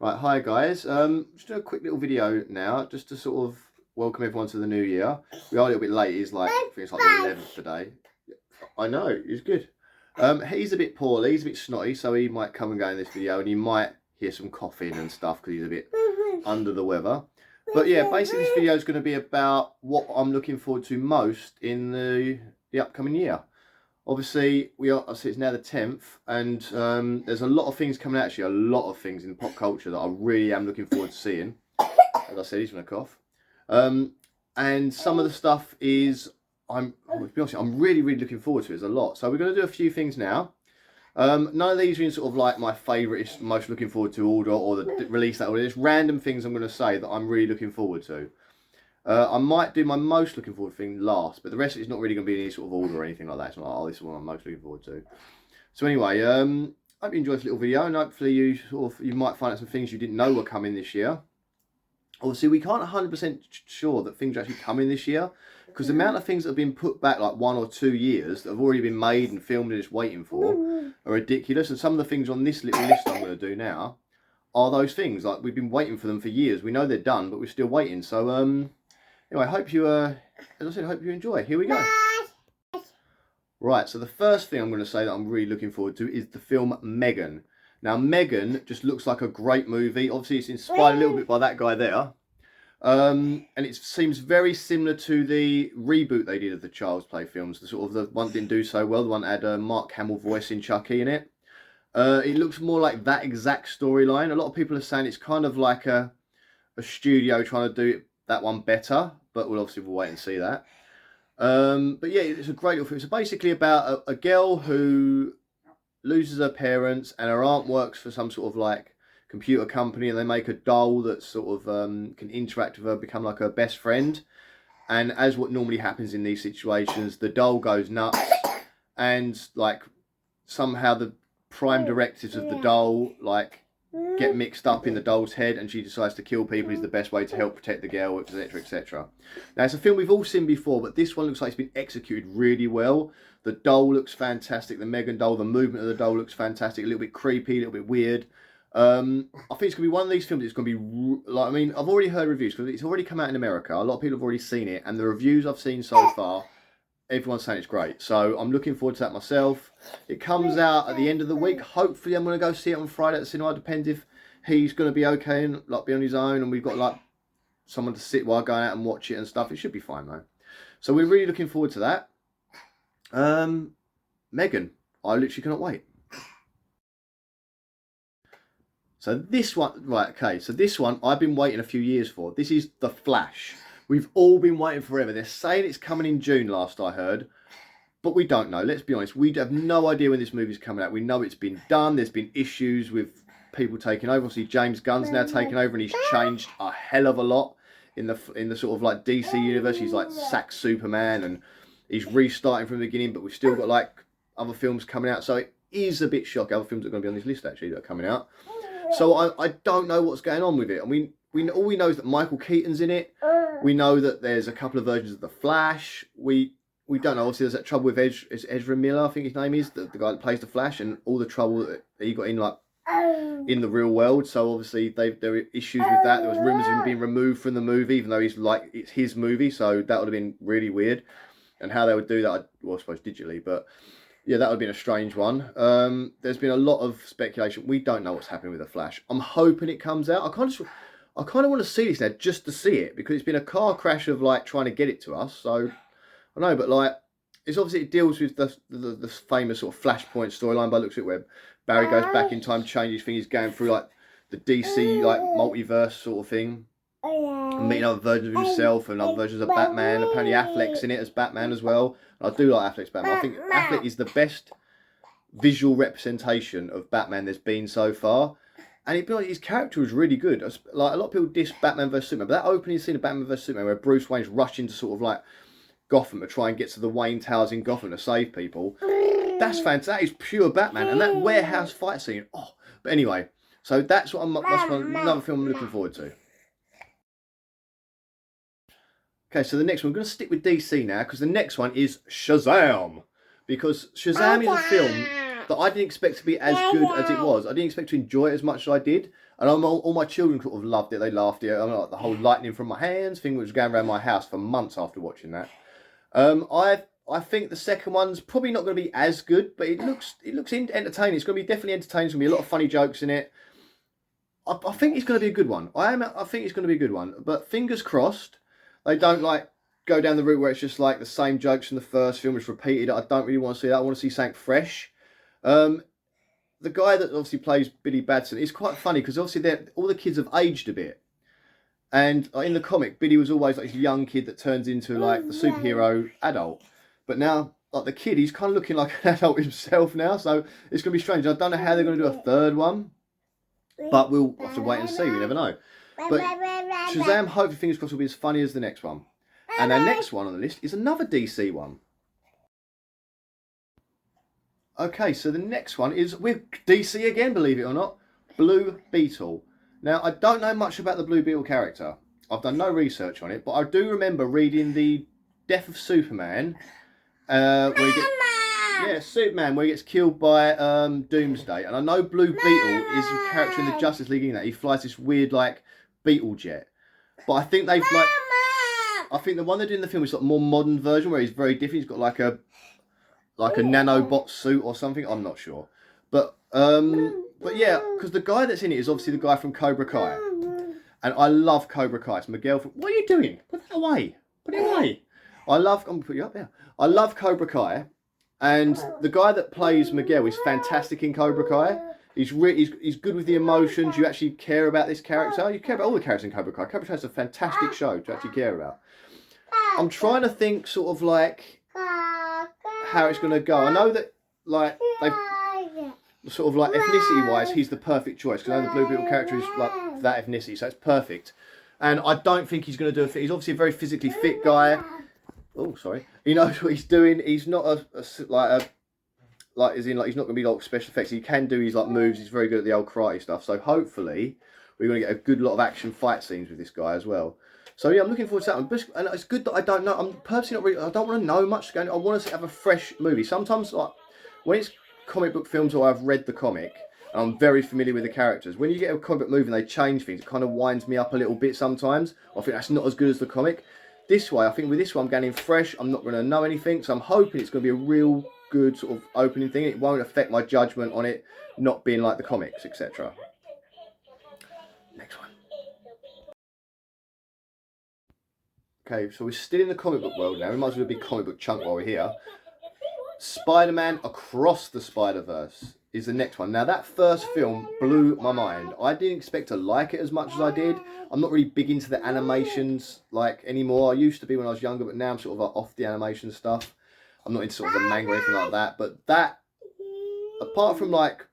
Right, hi guys. Just do a quick little video now, just to sort of welcome everyone to the new year. We are a little bit late. It's like I think it's like the 11th today. I know, he's good. He's a bit poorly. He's a bit snotty, so he might come and go in this video, and you might hear some coughing and stuff because he's a bit under the weather. But yeah, basically this video is going to be about what I'm looking forward to most in the upcoming year. Obviously, it's now the 10th, and there's a lot of things coming out, actually, a lot of things in pop culture that I really am looking forward to seeing. As I said, he's going to cough. And some of the stuff is, to be honest, I'm really looking forward to. There's a lot. So we're going to do a few things now. None of these are in sort of like my favourite, most looking forward to order, or the release that order. There's random things I'm going to say that I'm really looking forward to. I might do my most looking forward thing last, but the rest of it's not really going to be in any sort of order or anything like that. It's not like, oh, this is what I'm most looking forward to. So anyway, I hope you enjoyed this little video, and hopefully you might find out some things you didn't know were coming this year. Obviously, we can't 100% sure that things are actually coming this year, because the amount of things that have been put back like 1 or 2 years that have already been made and filmed and just waiting for are ridiculous. And some of the things on this little list I'm going to do now are those things. Like, we've been waiting for them for years. We know they're done, but we're still waiting. So anyway, I hope you, as I said, hope you enjoy. Here we go. Right, so the first thing I'm going to say that I'm really looking forward to is the film Megan. Now, Megan just looks like a great movie. Obviously, it's inspired a little bit by that guy there. And it seems very similar to the reboot they did of the Child's Play films. The sort of the one that didn't do so well, the one that had Mark Hamill voicing Chucky in it. It looks more like that exact storyline. A lot of people are saying it's kind of like a studio trying to do that one better, but we'll wait and see that. But yeah, it's a great little film. It's basically about a girl who loses her parents, and her aunt works for some sort of like computer company, and they make a doll that sort of can interact with her, become like her best friend. And as what normally happens in these situations, the doll goes nuts, and like somehow the prime directives of the doll like get mixed up in the doll's head, and she decides to kill people is the best way to help protect the girl, etc, etc. Now, it's a film we've all seen before, but this one looks like it's been executed really well. The doll looks fantastic, the Megan doll, the movement of the doll looks fantastic, a little bit creepy, a little bit weird. I think it's going to be one of these films that's going to be, like, I mean, I've already heard reviews, because it's already come out in America, a lot of people have already seen it, and the reviews I've seen so far, everyone's saying it's great. So I'm looking forward to that myself. It comes out at the end of the week. Hopefully I'm going to go see it on Friday at the cinema. Depends if he's going to be okay and like be on his own, and we've got like someone to sit while going out and watch it and stuff. It should be fine though. So we're really looking forward to that. Megan, I literally cannot wait. So this one, right, okay, so this one I've been waiting a few years for. This is The Flash. We've all been waiting forever. They're saying it's coming in June, last I heard. But we don't know. Let's be honest. We have no idea when this movie's coming out. We know it's been done. There's been issues with people taking over. Obviously, James Gunn's now taken over, and he's changed a hell of a lot in the sort of like DC universe. He's like sacked Superman, and he's restarting from the beginning. But we've still got like other films coming out. So it is a bit shocking. Other films that are going to be on this list, actually, that are coming out. So I don't know what's going on with it. I mean, all we know is that Michael Keaton's in it. We know that there's a couple of versions of The Flash. We don't know. Obviously, there's that trouble with Ezra Miller, I think his name is, the guy that plays The Flash, and all the trouble that he got in like in the real world. So obviously there were issues with that. There was rumours of him being removed from the movie, even though it's his movie. So that would have been really weird. And how they would do that, well, I suppose digitally, but yeah, that would have been a strange one. There's been a lot of speculation. We don't know what's happening with The Flash. I'm hoping it comes out. I kind of want to see this now just to see it, because it's been a car crash of like trying to get it to us. So I know, but like it's obviously it deals with the famous sort of Flashpoint storyline by the looks of it, where Barry goes back in time, changes things, he's going through like the DC like multiverse sort of thing, and meeting other versions of himself and other versions of Batman. Apparently Affleck's in it as Batman as well. And I do like Affleck's Batman. I think Affleck is the best visual representation of Batman there's been so far. And his character was really good. Like, a lot of people diss Batman vs Superman, but that opening scene of Batman vs Superman, where Bruce Wayne's rushing to sort of like Gotham to try and get to the Wayne Towers in Gotham to save people, that's fantastic. That is pure Batman. And that warehouse fight scene, oh. But anyway, so that's another film I'm looking forward to. Okay, so the next one, we're going to stick with DC now, because the next one is Shazam. Because Shazam is a film that I didn't expect to be as good as it was. I didn't expect to enjoy it as much as I did. And all my children sort of loved it. They laughed at it. Like the whole lightning from my hands thing was going around my house for months after watching that. I think the second one's probably not going to be as good, but it looks entertaining. It's going to be definitely entertaining. There's going to be a lot of funny jokes in it. I think it's going to be a good one. I think it's going to be a good one. But fingers crossed, they don't like go down the route where it's just like the same jokes from the first film is repeated. I don't really want to see that. I want to see something fresh. The guy that obviously plays Billy Batson is quite funny because obviously all the kids have aged a bit. And in the comic, Billy was always like this young kid that turns into like the superhero adult. But now, like the kid, he's kind of looking like an adult himself now. So it's going to be strange. I don't know how they're going to do a third one. But we'll have to wait and see. We never know. But Shazam, hopefully, fingers crossed, will be as funny as the next one. And our next one on the list is another DC one. Okay, so the next one is with DC again, believe it or not. Blue Beetle. Now, I don't know much about the Blue Beetle character. I've done no research on it, but I do remember reading the Death of Superman. Superman, where he gets killed by Doomsday. And I know Blue Beetle is a character in the Justice League in that. He flies this weird, like, beetle jet. But I think they've, like... I think the one they did in the film is like a more modern version where he's very different. He's got like a nanobot suit or something. I'm not sure. But yeah, because the guy that's in it is obviously the guy from Cobra Kai. And I love Cobra Kai. It's Miguel from... What are you doing? Put that away. Put it away. I'm going to put you up there. I love Cobra Kai. And the guy that plays Miguel is fantastic in Cobra Kai. He's good with the emotions. You actually care about this character. You care about all the characters in Cobra Kai. Cobra Kai is a fantastic show to actually care about. I'm trying to think sort of like how it's going to go. I know that like they've sort of like ethnicity wise, he's the perfect choice because I know the Blue Beetle character is like that ethnicity, so it's perfect. And I don't think he's going to do a fit. He's obviously a very physically fit guy. Oh, sorry. He knows what he's doing. He's not he's not going to be like special effects. He can do his like moves. He's very good at the old karate stuff. So hopefully we're going to get a good lot of action fight scenes with this guy as well. So yeah, I'm looking forward to that one. And it's good that I don't know. I'm personally not really. I don't want to know much. I want to have a fresh movie. Sometimes, like when it's comic book films or I've read the comic and I'm very familiar with the characters. When you get a comic book movie and they change things, it kind of winds me up a little bit sometimes. I think that's not as good as the comic. This way, I think with this one, I'm going in fresh. I'm not going to know anything, so I'm hoping it's going to be a real good sort of opening thing. It won't affect my judgment on it not being like the comics, etc. Next one. Okay, so we're still in the comic book world now. We might as well be comic book chunk while we're here. Spider-Man Across the Spider-Verse is the next one. Now, that first film blew my mind. I didn't expect to like it as much as I did. I'm not really big into the animations like anymore. I used to be when I was younger, but now I'm sort of like off the animation stuff. I'm not into sort of the manga or anything like that. But that, apart from like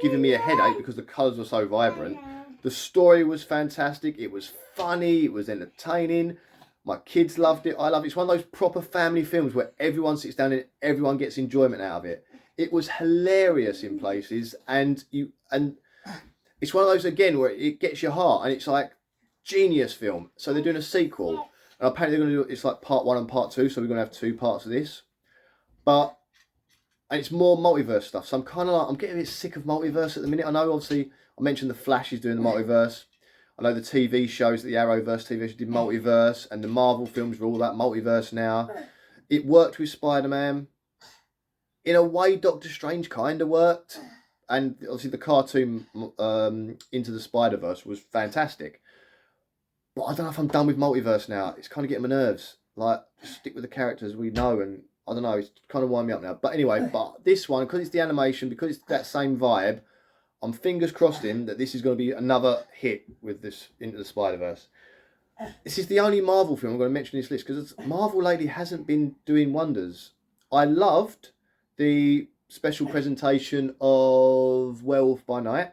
giving me a headache because the colours were so vibrant, the story was fantastic. It was funny. It was entertaining. My kids loved it. I love it. It's one of those proper family films where everyone sits down and everyone gets enjoyment out of it. It was hilarious in places, and it's one of those again where it gets your heart, and it's like genius film. So they're doing a sequel, and apparently they're going to do it's like part 1 and part 2. So we're going to have 2 parts of this, and it's more multiverse stuff. So I'm getting a bit sick of multiverse at the minute. I know obviously I mentioned the Flash is doing the multiverse. I know the TV shows, the Arrowverse TV show did multiverse, and the Marvel films are all that multiverse now. It worked with Spider-Man. In a way, Doctor Strange kind of worked. And obviously the cartoon Into the Spider-Verse was fantastic. But I don't know if I'm done with multiverse now. It's kind of getting my nerves. Like, just stick with the characters we know, and I don't know, it's kind of winding me up now. But anyway, this one, because it's the animation, because it's that same vibe, I'm fingers crossed that this is going to be another hit with this Into the Spider-Verse. This is the only Marvel film I'm going to mention in this list because Marvel lately hasn't been doing wonders. I loved the special presentation of Werewolf by Night.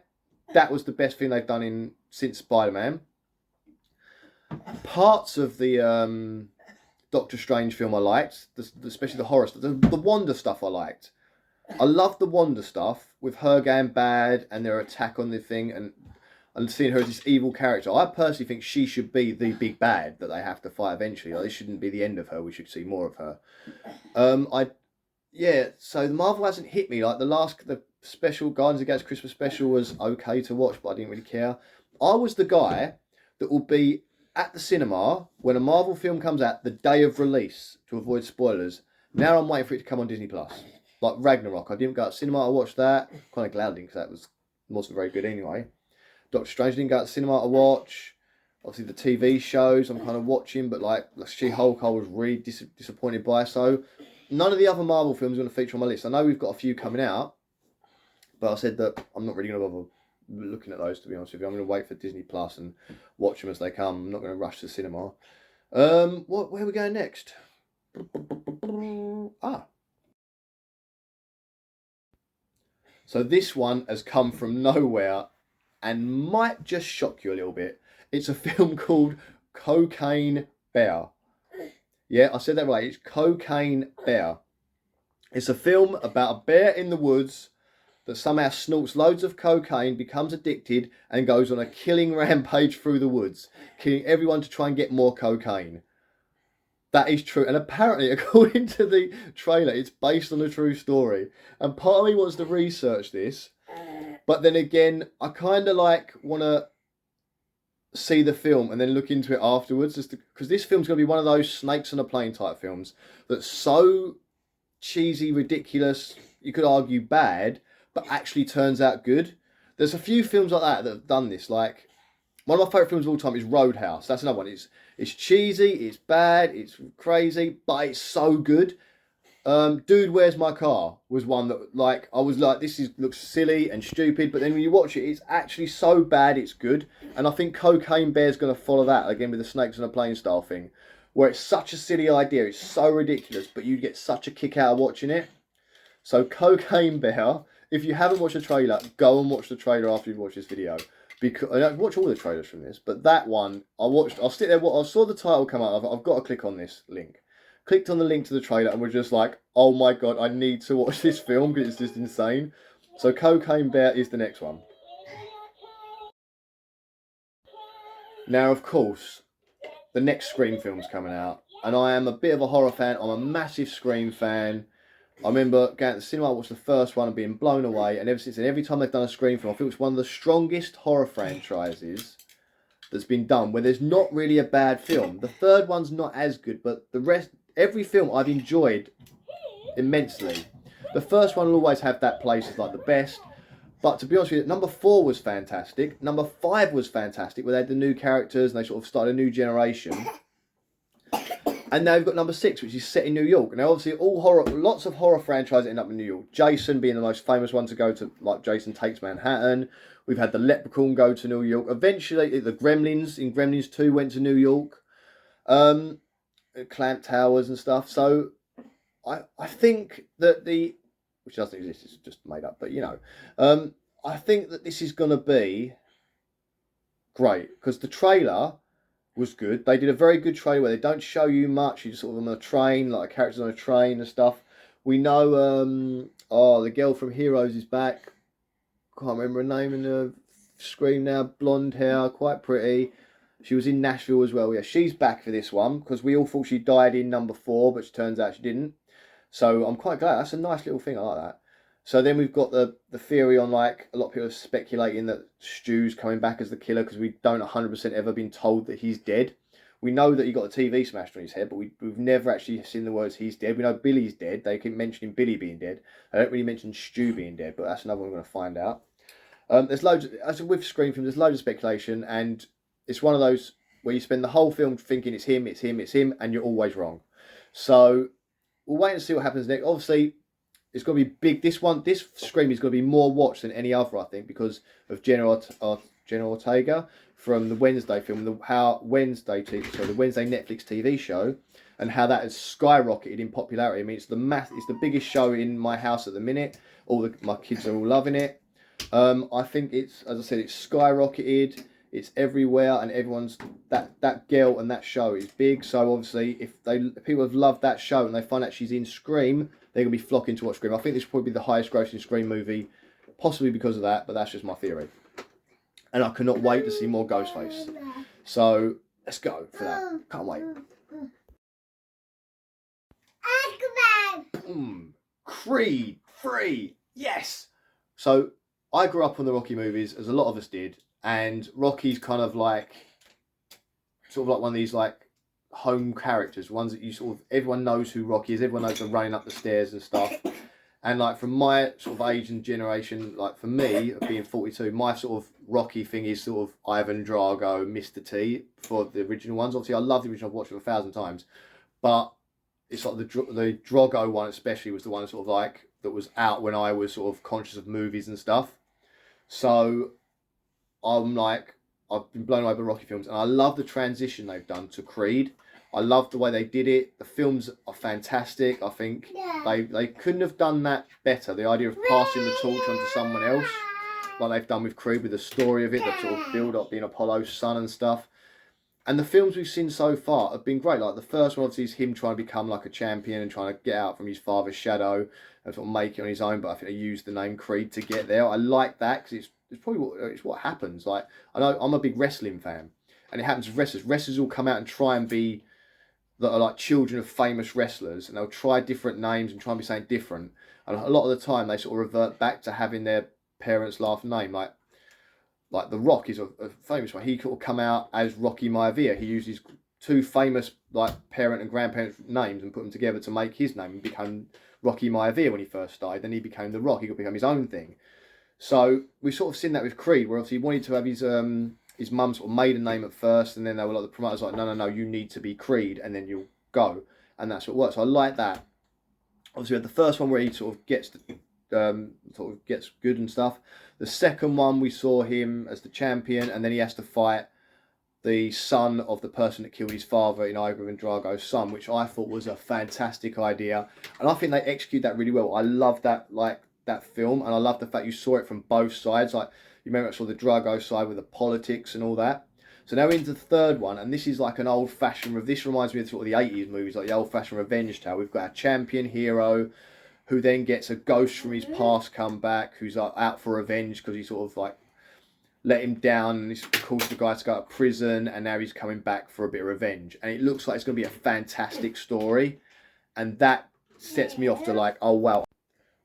That was the best thing they've done since Spider-Man. Parts of the Doctor Strange film I liked, especially the horror stuff. The Wanda stuff I liked. I love the Wanda stuff with her going bad and their attack on the thing and seeing her as this evil character. I personally think she should be the big bad that they have to fight eventually. Like, this shouldn't be the end of her. We should see more of her. So the Marvel hasn't hit me. Like the special, Guardians of the Galaxy Christmas special was okay to watch, but I didn't really care. I was the guy that will be at the cinema when a Marvel film comes out the day of release to avoid spoilers. Now I'm waiting for it to come on Disney Plus. Like Ragnarok, I didn't go to cinema to watch that. Kind of glad I didn't, because wasn't very good anyway. Doctor Strange didn't go to cinema to watch. Obviously the TV shows I'm kind of watching, but like She-Hulk I was really disappointed by. So none of the other Marvel films are going to feature on my list. I know we've got a few coming out, but I said that I'm not really going to bother looking at those, to be honest with you. I'm going to wait for Disney Plus and watch them as they come. I'm not going to rush to the cinema. Where are we going next? So this one has come from nowhere and might just shock you a little bit. It's a film called Cocaine Bear. Yeah, I said that right. It's Cocaine Bear. It's a film about a bear in the woods that somehow snorts loads of cocaine, becomes addicted, and goes on a killing rampage through the woods, killing everyone to try and get more cocaine. That is true. And apparently, according to the trailer, it's based on a true story. And part of me wants to research this. But then again, I kind of like want to see the film and then look into it afterwards, because this film's going to be one of those snakes on a plane type films that's so cheesy, ridiculous, you could argue bad, but actually turns out good. There's a few films like that have done this. Like, one of my favourite films of all time is Roadhouse. That's another one. It's cheesy, it's bad, it's crazy, but it's so good. Dude, Where's My Car was one that, like, I was like, looks silly and stupid, but then when you watch it, it's actually so bad it's good. And I think Cocaine Bear's going to follow that again with the snakes on a plane style thing, where it's such a silly idea, it's so ridiculous, but you get such a kick out of watching it. So Cocaine Bear, if you haven't watched the trailer, go and watch the trailer after you've watched this video. Because I don't watch all the trailers from this, but that one I'll sit there. I saw the title come out. I've got to click on this link. Clicked on the link to the trailer and was just like, oh my god, I need to watch this film because it's just insane. So Cocaine Bear is the next one. Now, of course, the next Scream film's coming out, and I am a bit of a horror fan. I'm a massive Scream fan. I remember going to the cinema, I watched the first one and being blown away, and ever since then, every time they've done a Scream film, I feel it's one of the strongest horror franchises that's been done, where there's not really a bad film. The third one's not as good, but the rest, every film I've enjoyed immensely. The first one will always have that place as like the best, but to be honest with you, number 4 was fantastic. Number 5 was fantastic, where they had the new characters and they sort of started a new generation. And now we've got number 6, which is set in New York. Now, obviously, lots of horror franchises end up in New York. Jason being the most famous one to go to, like Jason Takes Manhattan. We've had the Leprechaun go to New York. Eventually, the Gremlins in Gremlins 2 went to New York. Clamp Towers and stuff. So, I think that which doesn't exist, it's just made up, but you know. I think that this is going to be great, because the trailer was good. They did a very good trailer where they don't show you much. You just sort of on a train, like characters on a train and stuff. We know, the girl from Heroes is back. Can't remember her name in the Scream now. Blonde hair, quite pretty. She was in Nashville as well. Yeah, she's back for this one, because we all thought she died in number 4, but it turns out she didn't. So I'm quite glad. That's a nice little thing. I like that. So then we've got the theory on, like, a lot of people are speculating that Stu's coming back as the killer, because we don't 100% ever been told that he's dead. We know that he got a TV smashed on his head, but we've never actually seen the words he's dead. We know Billy's dead. They keep mentioning Billy being dead. They don't really mention Stu being dead, but that's another one we're going to find out. There's loads, as with Scream films, there's loads of speculation, and it's one of those where you spend the whole film thinking it's him, and you're always wrong. So we'll wait and see what happens next. Obviously, it's going to be big. This Scream is going to be more watched than any other, I think, because of Jenna Ortega from the Wednesday film, the Wednesday Netflix TV show, and how that has skyrocketed in popularity. I mean, it's the biggest show in my house at the minute. My kids are all loving it. I think it's, as I said, it's skyrocketed. It's everywhere, and everyone's that girl and that show is big. So obviously, if people have loved that show and they find out she's in Scream, they're going to be flocking to watch Scream. I think this will probably be the highest grossing Scream movie, possibly because of that, but that's just my theory. And I cannot wait to see more Ghostface. So let's go for that. Can't wait. Creed 3, yes. So I grew up on the Rocky movies, as a lot of us did, and Rocky's kind of like, sort of like one of these like home characters, ones that you sort of, everyone knows who Rocky is, everyone knows him running up the stairs and stuff. And like from my sort of age and generation, like for me, being 42, my sort of Rocky thing is sort of Ivan Drago, Mr. T for the original ones. Obviously, I love the original, I've watched it 1,000 times. But it's like the Drago one especially was the one sort of like that was out when I was sort of conscious of movies and stuff. So I'm like, I've been blown away by Rocky films, and I love the transition they've done to Creed. I love the way they did it. The films are fantastic. I think they couldn't have done that better. The idea of passing the torch on to someone else, like they've done with Creed, with the story of it, the sort of build up being Apollo's son and stuff. And the films we've seen so far have been great. Like the first one, obviously, is him trying to become like a champion and trying to get out from his father's shadow and sort of make it on his own. But I think they used the name Creed to get there. I like that because it's probably what happens. Like I know I'm a big wrestling fan, and it happens with wrestlers. Wrestlers will come out and try and be that are like children of famous wrestlers, and they'll try different names and try and be something different. And a lot of the time, they sort of revert back to having their parents' last name. Like The Rock is a famous one. He could come out as Rocky Maivia. He used his two famous like parent and grandparent names and put them together to make his name and become Rocky Maivia when he first started. Then he became The Rock. He could become his own thing. So we've sort of seen that with Creed, where obviously he wanted to have his mum sort of maiden name at first, and then they were like, the promoters like, no, you need to be Creed, and then you'll go, and that's what works. So I like that. Obviously, we had the first one where he sort of gets good and stuff. The second one, we saw him as the champion, and then he has to fight the son of the person that killed his father in Ivan Drago's son, which I thought was a fantastic idea, and I think they execute that really well. I love that that film, and I love the fact you saw it from both sides. Like you remember, I saw the Drago side with the politics and all that. So now we're into the third one, and this is like an old-fashioned. This reminds me of sort of the 80s movies, like the old-fashioned revenge tale. We've got a champion hero who then gets a ghost from his past come back, who's like out for revenge because he sort of like let him down, and he's caused the guy to go to prison, and now he's coming back for a bit of revenge. And it looks like it's going to be a fantastic story, and that sets me off to like, oh wow.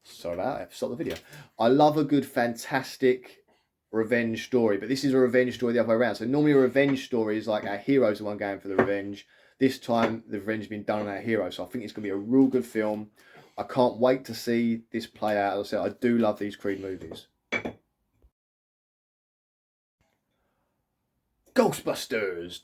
Sorry about that, I have to stop the video. I love a good, fantastic revenge story, but this is a revenge story the other way around. So normally a revenge story is like our hero's the one going for the revenge. This time the revenge has been done on our hero, so I think it's going to be a real good film. I can't wait to see this play out. As I said, I do love these Creed movies. Ghostbusters.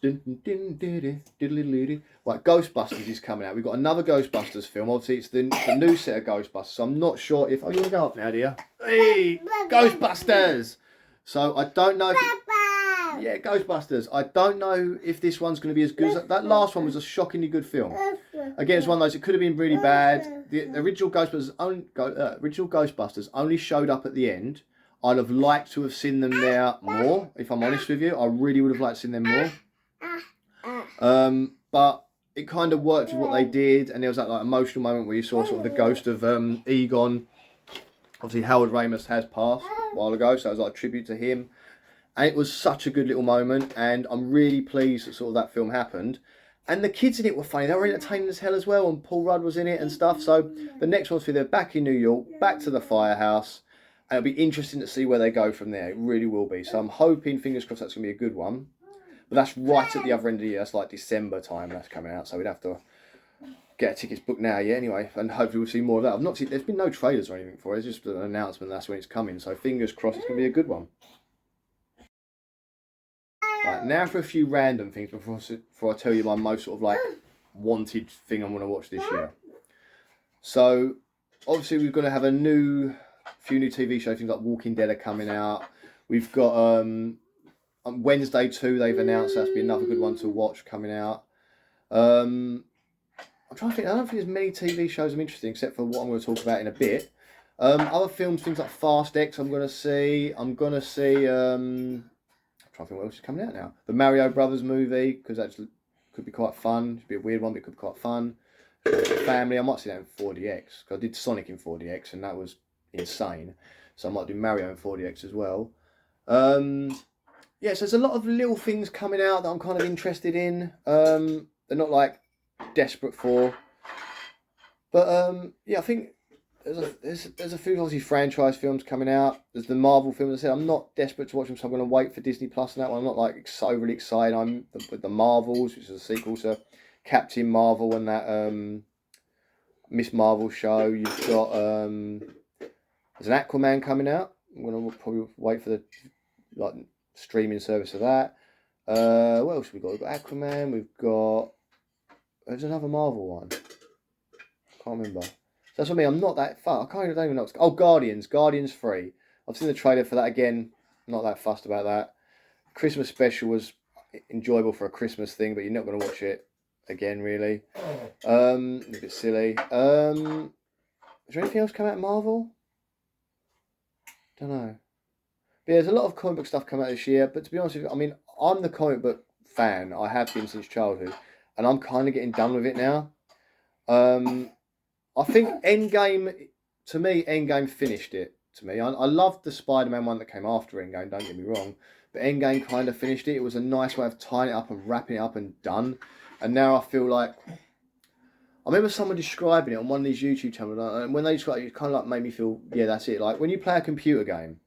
Right, Ghostbusters is coming out. We've got another Ghostbusters film. Obviously, it's the new set of Ghostbusters. So I'm not sure if... Oh, you want to go up now, dear? Hey, Ghostbusters! So I don't know if... Yeah, Ghostbusters. I don't know if this one's going to be as good as... That last one was a shockingly good film. Again, it's one of those, it could have been really bad. The original Ghostbusters only showed up at the end. I'd have liked to have seen them there more, if I'm honest with you. I really would have liked to see them more. But it kind of worked with what they did, and there was that like emotional moment where you saw sort of the ghost of Egon. Obviously, Howard Ramis has passed a while ago, so it was like a tribute to him. And it was such a good little moment, and I'm really pleased that sort of that film happened. And the kids in it were funny. They were entertaining as hell as well, and Paul Rudd was in it and stuff. So the next one's for they're back in New York, back to the firehouse. And it'll be interesting to see where they go from there. It really will be. So I'm hoping, fingers crossed, that's going to be a good one. But that's right at the other end of the year. That's like December time that's coming out. So we'd have to get tickets booked now, yeah, anyway. And hopefully we'll see more of that. I've not seen, there's been no trailers or anything for it. It's just an announcement that's when it's coming. So fingers crossed it's going to be a good one. Right, now for a few random things before I tell you my most sort of like wanted thing I'm going to watch this year. So obviously we're going to have a few new TV shows. Things like Walking Dead are coming out. We've got on Wednesday 2 they've announced that's be another good one to watch coming out. I'm trying to think. I don't think there's many TV shows I'm interested in except for what I'm going to talk about in a bit. Other films, things like Fast X I'm going to see. I'm trying to think what else is coming out now. The Mario Brothers movie, because that could be quite fun. It'd be a weird one, but it could be quite fun. Family, I might see that in 4DX. Because I did Sonic in 4DX and that was insane. So I might do Mario in 4DX as well. Yeah, so there's a lot of little things coming out that I'm kind of interested in. They're not like desperate for. But yeah, I think there's a few obviously franchise films coming out. There's the Marvel films. I said I'm not desperate to watch them, so I'm going to wait for Disney Plus and that one. I'm not like overly excited. I'm with the Marvels, which is a sequel to Captain Marvel and that Miss Marvel show. You've got there's an Aquaman coming out. I'm going to probably wait for the like streaming service of that. What else have we got? We've got Aquaman. There's another Marvel one. Can't remember. So that's what I mean. I'm not that far. I don't even know. Guardians 3. I've seen the trailer for that again. Not that fussed about that. Christmas special was enjoyable for a Christmas thing, but you're not going to watch it again, really. A bit silly. Is there anything else come out of Marvel? Don't know. But yeah, there's a lot of comic book stuff coming out this year. But to be honest with you, I mean, I'm the comic book fan. I have been since childhood, and I'm kind of getting done with it now. I think Endgame, to me, Endgame finished it. To me, I loved the Spider-Man one that came after Endgame. Don't get me wrong, but Endgame kind of finished it. It was a nice way of tying it up and wrapping it up and done. And now I feel like I remember someone describing it on one of these YouTube channels, and when they described it, it kind of like made me feel, yeah, that's it. Like when you play a computer game,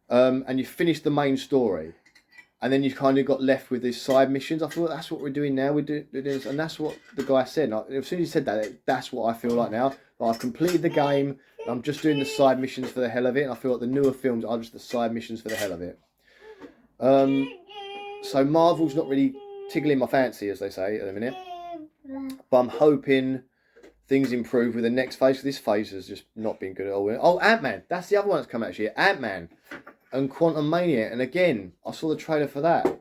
and you finish the main story, and then you kind of got left with these side missions. I thought that's what we're doing now. We're doing this, and that's what the guy said. As soon as he said that, that's what I feel like now. Like I've completed the game. I'm just doing the side missions for the hell of it. And I feel like the newer films are just the side missions for the hell of it. So Marvel's not really tickling my fancy, as they say at the minute. But I'm hoping things improve with the next phase. This phase has just not been good at all. Oh, Ant-Man. That's the other one that's come out this year. Ant-Man and Quantum Mania. And again, I saw the trailer for that.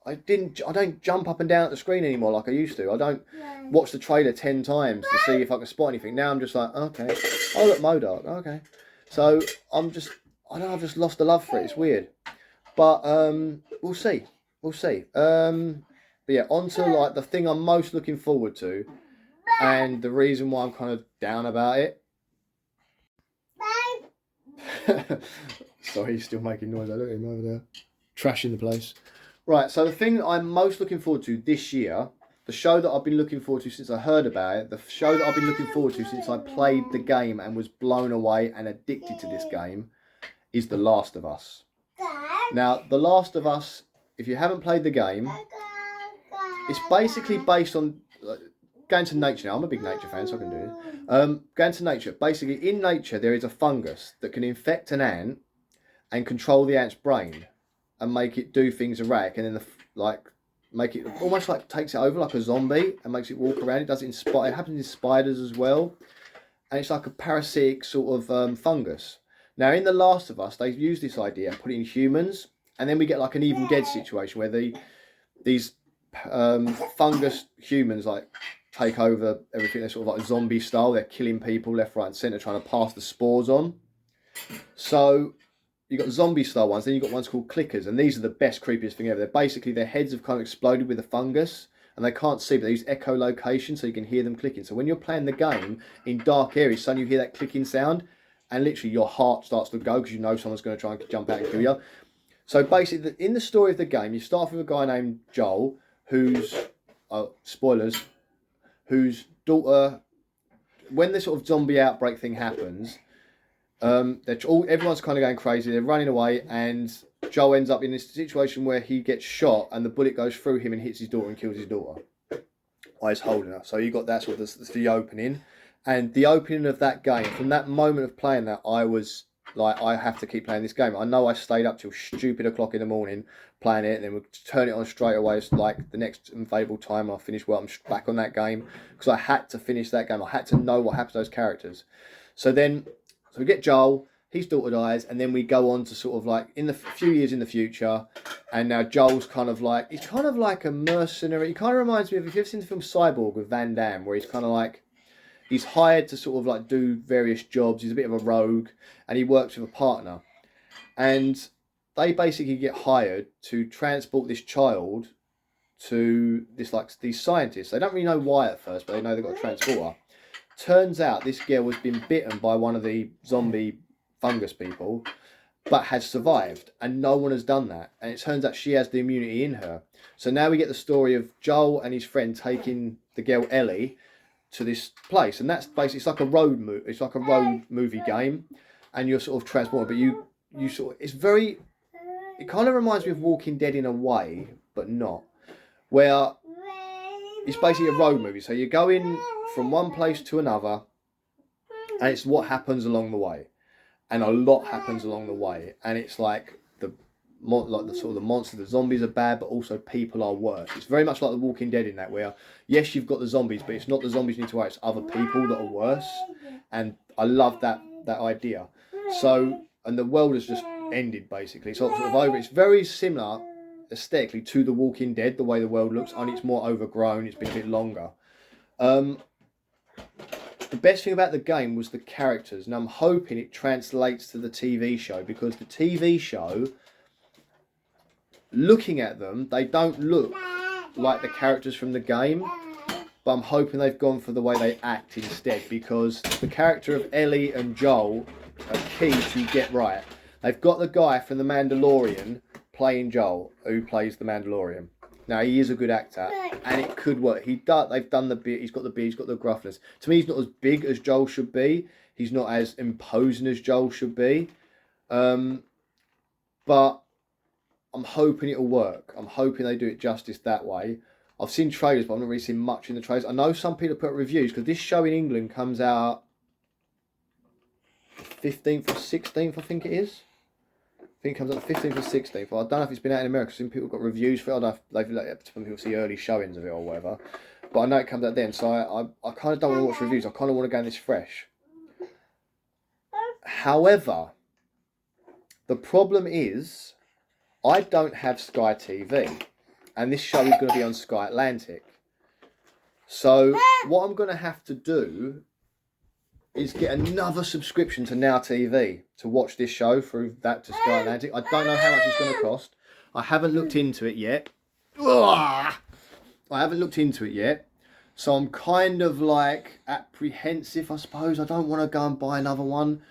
I don't jump up and down at the screen anymore like I used to. I don't watch the trailer 10 times to see if I can spot anything. Now I'm just like, okay. Oh, look, MODOK. Okay. So I've just lost the love for it. It's weird. But we'll see. We'll see. But yeah, on to like the thing I'm most looking forward to and the reason why I'm kind of down about it. Sorry, he's still making noise. I look at him over there. Trashing the place. Right, so the thing I'm most looking forward to this year, the show that I've been looking forward to since I heard about it, the show that I've been looking forward to since I played the game and was blown away and addicted to this game, is The Last of Us. Now, The Last of Us, if you haven't played the game, it's basically based on going to nature. Now, I'm a big nature fan, so I can do it. Going to nature. Basically, in nature, there is a fungus that can infect an ant and control the ant's brain and make it do things erratic, and then make it almost like takes it over like a zombie and makes it walk around. It does it it happens in spiders as well, and it's like a parasitic sort of fungus. Now in The Last of Us, they've used this idea, put it in humans, and then we get like an Evil Dead situation where these fungus humans like take over everything. They're sort of like zombie style. They're killing people left, right, and centre, trying to pass the spores on. So you've got zombie style ones, then you've got ones called clickers, and these are the best, creepiest thing ever. They're basically, their heads have kind of exploded with the fungus, and they can't see, but they use echolocation so you can hear them clicking. So when you're playing the game in dark areas, suddenly you hear that clicking sound, and literally your heart starts to go because you know someone's going to try and jump out and kill you. So basically, in the story of the game, you start with a guy named Joel, whose, spoilers, whose daughter, when this sort of zombie outbreak thing happens, everyone's kind of going crazy. They're running away, and Joel ends up in this situation where he gets shot, and the bullet goes through him and hits his daughter and kills his daughter while he's holding her. So you got that sort of the opening, and the opening of that game. From that moment of playing that, I was like, I have to keep playing this game. I know I stayed up till stupid o'clock in the morning playing it, and then we'd turn it on straight away. It's like the next available time I finish work, I'm back on that game because I had to finish that game. I had to know what happened to those characters. So we get Joel, his daughter dies, and then we go on to sort of like in the few years in the future, and now Joel's kind of like, he's kind of like a mercenary. He kind of reminds me of, if you've seen the film Cyborg with Van Damme, where he's kind of like, he's hired to sort of like do various jobs. He's a bit of a rogue, and he works with a partner, and they basically get hired to transport this child to these scientists. They don't really know why at first, but they know they've got to transport her. Turns out this girl has been bitten by one of the zombie fungus people, but has survived, and no one has done that. And it turns out she has the immunity in her. So now we get the story of Joel and his friend taking the girl Ellie to this place, and that's basically it's like a road movie game, and you're sort of transported, but you sort of, it kind of reminds me of Walking Dead in a way, but not, where it's basically a road movie. So you're going from one place to another, and it's what happens along the way, and a lot happens along the way, and it's like the sort of the monster, the zombies are bad, but also people are worse. It's very much like The Walking Dead in that, where yes, you've got the zombies, but it's not the zombies you need to worry, it's other people that are worse, and I love that idea. So, and the world has just ended basically, so it's sort of over. It's very similar aesthetically to The Walking Dead, the way the world looks, only it's more overgrown, it's been a bit longer. The best thing about the game was the characters, and I'm hoping it translates to the TV show, because the TV show, looking at them, they don't look like the characters from the game, but I'm hoping they've gone for the way they act instead, because the character of Ellie and Joel are key to get right. They've got the guy from The Mandalorian playing Joel, who plays The Mandalorian. Now, he is a good actor, and it could work. They've done the beard, he's got the beard, he's got the gruffness. To me, he's not as big as Joel should be. He's not as imposing as Joel should be. But I'm hoping it'll work. I'm hoping they do it justice that way. I've seen trailers, but I've not really seen much in the trailers. I know some people put reviews, because this show in England comes out 15th or 16th, I think it is. I think it comes out the 15th or 16th. I don't know if it's been out in America. I've seen people got reviews for it. I don't know if they've let people see early showings of it or whatever. But I know it comes out then, so I kind of don't want to watch reviews. I kind of want to go in this fresh. However, the problem is, I don't have Sky TV, and this show is going to be on Sky Atlantic. So what I'm going to have to do is get another subscription to Now TV to watch this show through that to Sky Atlantic. I don't know how much it's going to cost. I haven't looked into it yet. I haven't looked into it yet. So I'm kind of like apprehensive, I suppose. I don't want to go and buy another one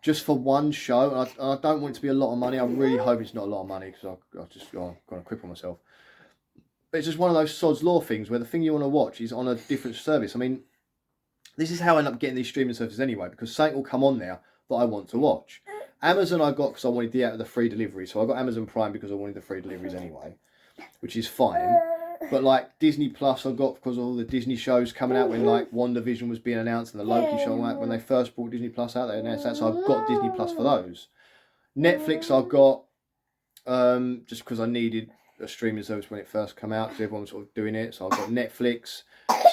just for one show. I don't want it to be a lot of money. I really hope it's not a lot of money, because I'm just going to cripple myself. But it's just one of those sod's law things where the thing you want to watch is on a different service. I mean, this is how I end up getting these streaming services anyway, because something will come on there that I want to watch. Amazon I got because I wanted the free delivery. So I got Amazon Prime because I wanted the free deliveries anyway, which is fine. But like Disney Plus I got because of all the Disney shows coming out when like WandaVision was being announced and the Loki show, like when they first brought Disney Plus out, they announced that. So I've got Disney Plus for those. Netflix I got just because I needed a streaming service when it first came out, because everyone was sort of doing it. So I've got Netflix,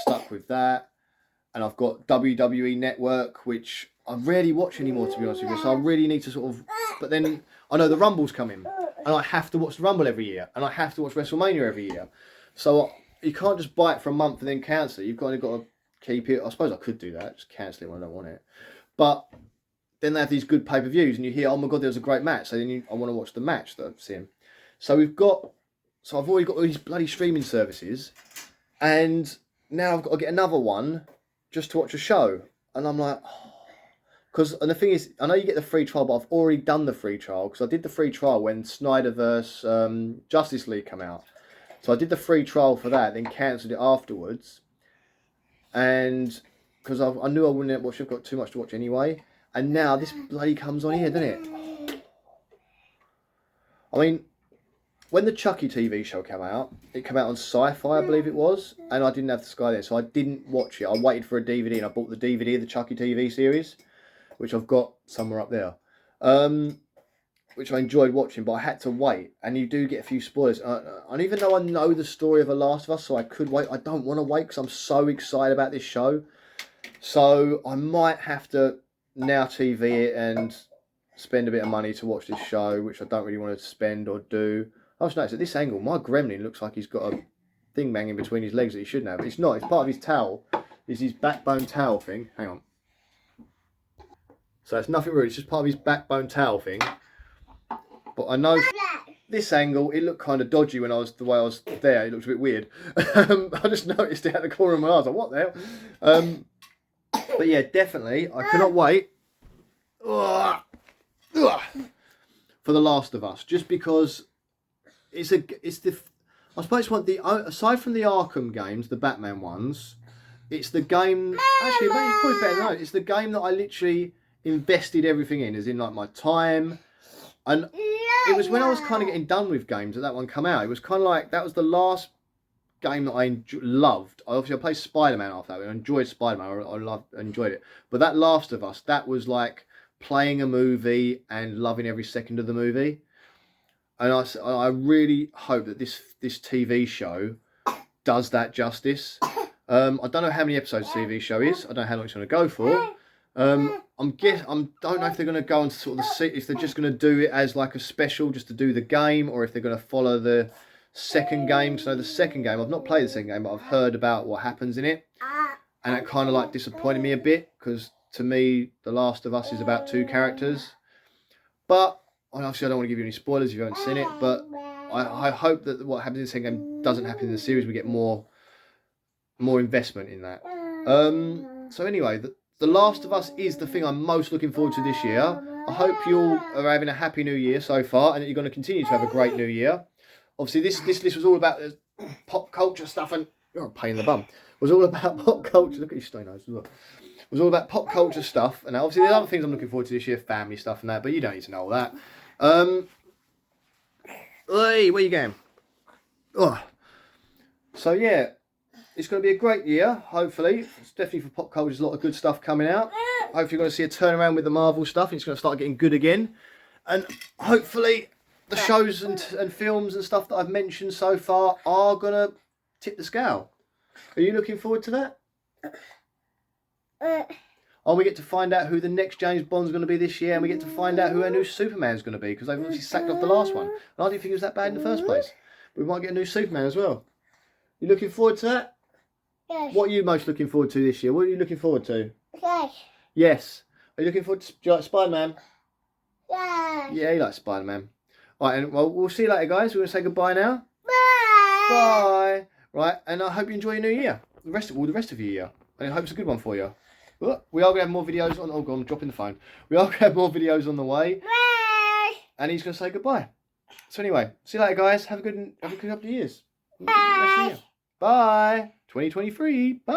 stuck with that. And I've got WWE Network, which I rarely watch anymore, to be honest with you. So I really need to sort of... But then I know the Rumble's coming, and I have to watch the Rumble every year, and I have to watch WrestleMania every year. So you can't just buy it for a month and then cancel it. You've kind of got to keep it. I suppose I could do that, just cancel it when I don't want it. But then they have these good pay-per-views, and you hear, oh my God, there was a great match. So then I want to watch the match that I've seen. So I've already got all these bloody streaming services, and now I've got to get another one just to watch a show. And I'm like, and the thing is, I know you get the free trial, but I've already done the free trial, because I did the free trial when Snyderverse Justice League came out. So I did the free trial for that, then cancelled it afterwards. And because I knew I wouldn't watch it, I've got too much to watch anyway. And now this bloody comes on here, doesn't it? I mean, when the Chucky TV show came out, it came out on Sci-Fi, I believe it was, and I didn't have the Sky there, so I didn't watch it. I waited for a DVD, and I bought the DVD of the Chucky TV series, which I've got somewhere up there, which I enjoyed watching, but I had to wait, and you do get a few spoilers. And even though I know the story of The Last of Us, so I could wait, I don't want to wait, because I'm so excited about this show. So I might have to Now TV it and spend a bit of money to watch this show, which I don't really want to spend or do. I just noticed at this angle, my gremlin looks like he's got a thing banging between his legs that he shouldn't have. It's not. It's part of his towel. It's his backbone towel thing. Hang on. So it's nothing rude. It's just part of his backbone towel thing. But I know this angle, it looked kind of dodgy when the way I was there. It looked a bit weird. I just noticed it at the corner of my eye. I was like, what the hell? But yeah, definitely. I cannot wait for The Last of Us. Just because... I suppose aside from the Arkham games, the Batman ones, it's the game. Actually, maybe it's probably better than that. It's the game that I literally invested everything in, as in like my time. And it was when I was kind of getting done with games that one come out. It was kind of like that was the last game that I loved. I played Spider-Man after that. I enjoyed Spider-Man. I enjoyed it. But that Last of Us, that was like playing a movie and loving every second of the movie. And I really hope that this TV show does that justice. I don't know how many episodes the TV show is. I don't know how long it's going to go for. I don't know if they're going to go on to sort of if they're just going to do it as like a special just to do the game, or if they're going to follow the second game. So the second game, I've not played the second game, but I've heard about what happens in it, and it kind of like disappointed me a bit, because to me, The Last of Us is about 2 characters. But obviously, I don't want to give you any spoilers if you haven't seen it. But I hope that what happens in the second game doesn't happen in the series. We get more investment in that. So anyway, The Last of Us is the thing I'm most looking forward to this year. I hope you all are having a happy new year so far, and that you're going to continue to have a great new year. Obviously, this list was all about pop culture stuff, and you're a pain in the bum. It was all about pop culture. Look at your stone nose as well. It was all about pop culture stuff, and obviously there's other things I'm looking forward to this year, family stuff and that, but you don't need to know all that. Hey, where you going? Oh. So yeah, it's going to be a great year, hopefully. It's definitely for pop culture. There's a lot of good stuff coming out. Hopefully you're going to see a turnaround with the Marvel stuff, and it's going to start getting good again. And hopefully the shows and films and stuff that I've mentioned so far are going to tip the scale. Are you looking forward to that? We get to find out who the next James Bond's going to be this year, and we get to find out who our new Superman's going to be, because they've obviously sacked off the last one. And I didn't think it was that bad in the first place. But we might get a new Superman as well. You looking forward to that? Yes. What are you most looking forward to this year? What are you looking forward to? Yes. Yes. Are you looking forward to... Do you like Spider-Man? Yes. Yeah, you like Spider-Man. Alright, and well, we'll see you later, guys. We're going to say goodbye now. Bye. Bye. Right, and I hope you enjoy your new year. The rest of your year. And I hope it's a good one for you. Look, we are going to have more videos on... Oh, God, I'm dropping the phone. We are going to have more videos on the way. Bye. And he's going to say goodbye. So anyway, see you later, guys. Have a good couple of years. Bye. Bye. 2023. Bye.